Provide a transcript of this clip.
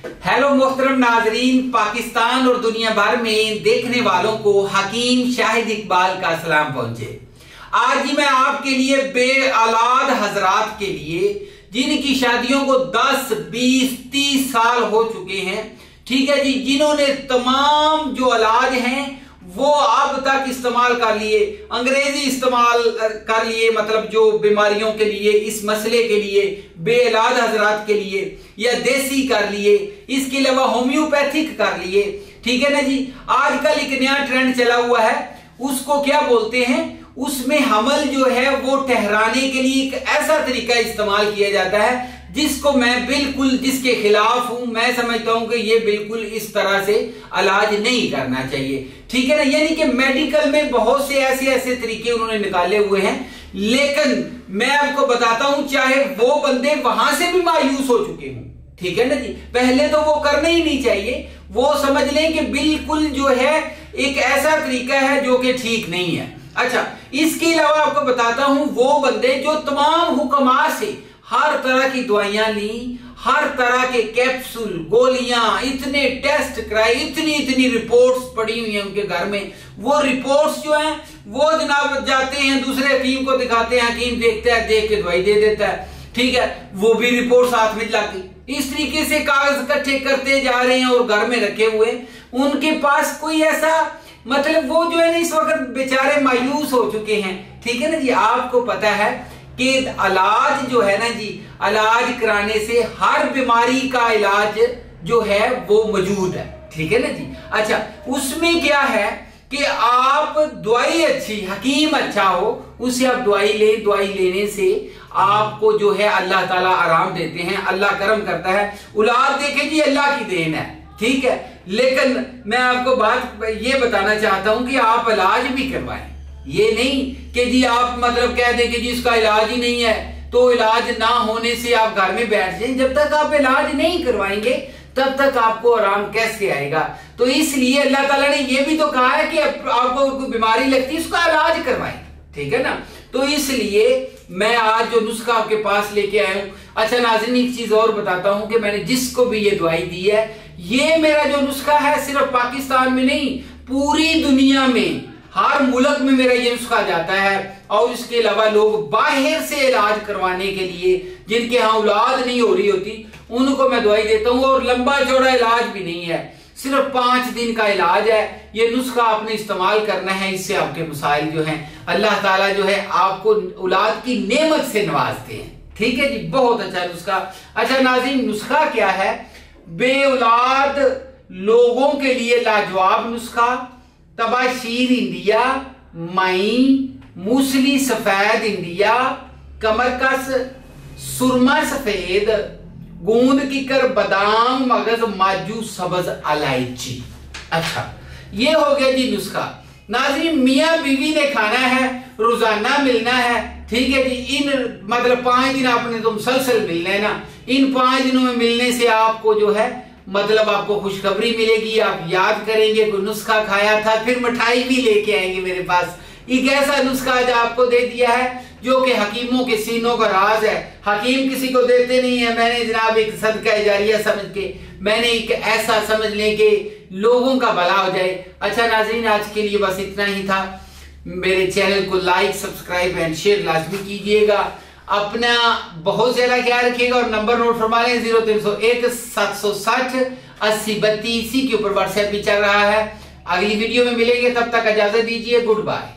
Hello मोहतरम नाजरीन, पाकिस्तान और दुनिया भर में देखने वालों को हकीम शाहिद इकबाल का सलाम पहुंचे। आज ही मैं आपके लिए बे औलाद हजरात के लिए जिनकी शादियों को 10, 20, 30 साल हो चुके हैं, ठीक है जी, जिन्होंने तमाम जो इलाज हैं वो अब तक इस्तेमाल कर लिए, अंग्रेजी इस्तेमाल कर लिए, मतलब जो बीमारियों के लिए, इस मसले के लिए, बेइलाज हजरात के लिए, या देसी कर लिए, इसके अलावा होम्योपैथिक कर लिए, ठीक है ना जी। आजकल एक नया ट्रेंड चला हुआ है, उसको क्या बोलते हैं, उसमें हमल जो है वो ठहराने के लिए एक ऐसा तरीका इस्तेमाल किया जाता है जिसको मैं बिल्कुल जिसके खिलाफ हूं। मैं समझता हूं कि ये बिल्कुल इस तरह से इलाज नहीं करना चाहिए, ठीक है ना। यानी कि मेडिकल में बहुत से ऐसे तरीके उन्होंने निकाले हुए हैं, लेकिन मैं आपको बताता हूं, चाहे वो बंदे वहां से भी मायूस हो चुके हों, ठीक है ना जी, पहले तो वो करना ही नहीं चाहिए। वो समझ लें कि बिल्कुल जो है एक ऐसा तरीका है जो कि ठीक नहीं है। अच्छा, इसके अलावा आपको बताता हूं, वो बंदे जो तमाम हुक्मा से हर तरह की दवाइयां ली, हर तरह के कैप्सूल, गोलियां, इतने टेस्ट कराए, इतनी रिपोर्ट्स पड़ी हुई हैं उनके घर में, वो रिपोर्ट्स जो हैं वो जनाब जाते हैं दूसरे हकीम को दिखाते हैं, हकीम देखता है, देख के दवाई दे देता है, ठीक है, वो भी रिपोर्ट साथ में लाती। इस तरीके से कागज इकट्ठे करते जा रहे हैं और घर में रखे हुए, उनके पास कोई ऐसा, मतलब वो जो है ना इस वक्त बेचारे मायूस हो चुके हैं, ठीक है ना जी। आपको पता है कि इलाज जो है ना जी, इलाज कराने से हर बीमारी का इलाज जो है वो मौजूद है, ठीक है ना जी। अच्छा, उसमें क्या है कि आप दवाई अच्छी, हकीम अच्छा हो, उससे आप दवाई ले, दवाई लेने से आपको जो है अल्लाह ताला आराम देते हैं, अल्लाह करम करता है। औलाद देखे जी अल्लाह की देन है, ठीक है, लेकिन मैं आपको बात ये बताना चाहता हूं कि आप इलाज भी करवाएं। ये नहीं कि जी आप मतलब कह दें कि जी इसका इलाज ही नहीं है, तो इलाज ना होने से आप घर में बैठ जाएं। जब तक आप इलाज नहीं करवाएंगे तब तक आपको आराम कैसे आएगा। तो इसलिए अल्लाह ताला ने ये भी तो कहा है कि आपको कोई बीमारी लगती है उसका इलाज करवाएं, ठीक है ना। तो इसलिए मैं आज जो नुस्खा आपके पास लेके आया हूं। अच्छा नाज़रीन, एक चीज और बताता हूं कि मैंने जिसको भी ये दवाई दी है, ये मेरा जो नुस्खा है सिर्फ पाकिस्तान में नहीं, पूरी दुनिया में हर मुल्क में मेरा ये नुस्खा जाता है। और इसके अलावा लोग बाहर से इलाज करवाने के लिए, जिनके यहाँ औलाद नहीं हो रही होती, उनको मैं दवाई देता हूँ। और लंबा चौड़ा इलाज भी नहीं है, सिर्फ 5 दिन का इलाज है। ये नुस्खा आपने इस्तेमाल करना है, इससे आपके मसाइल जो हैं अल्लाह ताला जो है आपको औलाद की नेमत से नवाजते हैं, ठीक है जी। बहुत अच्छा नुस्खा। अच्छा नाज़रीन, नुस्खा क्या है? बे औलाद लोगों के लिए लाजवाब नुस्खा, तबाशीर इंडिया, मई, मूसली सफेद इंडिया, कमरकस, सुरमा सफेद, गूंद किकर, बादाम, मगज, माजू, सब्ज इलायची। अच्छा, ये हो गया जी नुस्खा। नाज़रीन, मियाँ बीवी ने खाना है, रोजाना मिलना है, ठीक है जी। इन मतलब 5 दिन आपने तो मुसलसल मिलना है ना। इन 5 दिनों में मिलने से आपको जो है मतलब आपको खुशखबरी मिलेगी, आप याद करेंगे कोई नुस्खा खाया था, फिर मिठाई भी लेके आएंगे मेरे पास। एक ऐसा नुस्खा आज आपको दे दिया है जो कि हकीमों के सीनों का राज है। हकीम किसी को देते नहीं है, मैंने जनाब एक सदका जारिया समझ के, मैंने एक ऐसा समझ लें कि लोगों का भला हो जाए। अच्छा नाज़रीन, आज के लिए बस इतना ही था। मेरे चैनल को लाइक, सब्सक्राइब एंड शेयर लाजमी कीजिएगा। अपना बहुत ज्यादा ख्याल रखिएगा और नंबर नोट फरमा लें, 0301 760 80 32 के ऊपर व्हाट्सएप भी चल रहा है। अगली वीडियो में मिलेंगे, तब तक इजाजत दीजिए, गुड बाय।